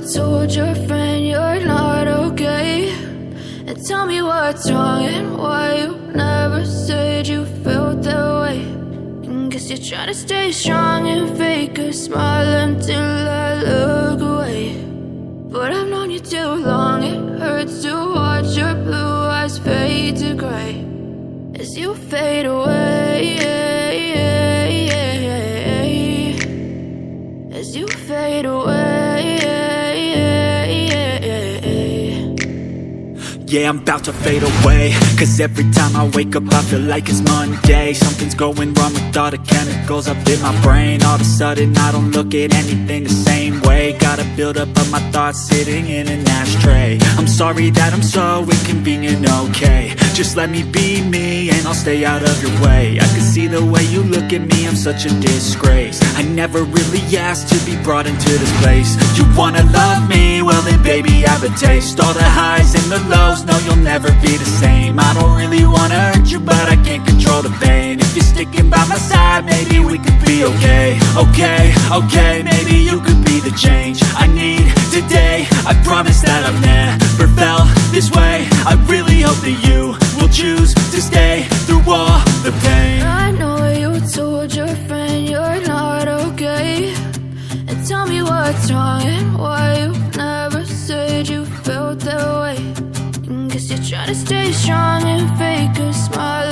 told your friend you're not okay, and tell me what's wrong and why you never said you felt that way. And guess you're trying to stay strong and fake a smile until I look away. But I've known you too long, it hurts to watch your blue eyes fade to gray as you fade away, as you fade away. Yeah, I'm about to fade away, cause every time I wake up I feel like it's Monday. Something's going wrong with all the chemicals up in my brain. All of a sudden I don't look at anything the same way. Got a build-up of my thoughts sitting in an ashtray. I'm sorry that I'm so inconvenient, okay. Just let me be me and I'll stay out of your way. I can see the way you look at me, I'm such a disgrace. I never really asked to be brought into this place. You wanna love me? Well then baby I have a taste. All the highs and the lows, no you'll never be the same. I don't really wanna hurt you but I can't control the pain. If you're sticking by my side maybe we could be okay. Okay, maybe you could be the change I need today. I promise that I've never felt this way. I really hope that you will choose to stay through all the pain. I know you told your friend you're not okay, and tell me what's wrong and why you never said you felt that way. And guess you're trying to stay strong and fake a smile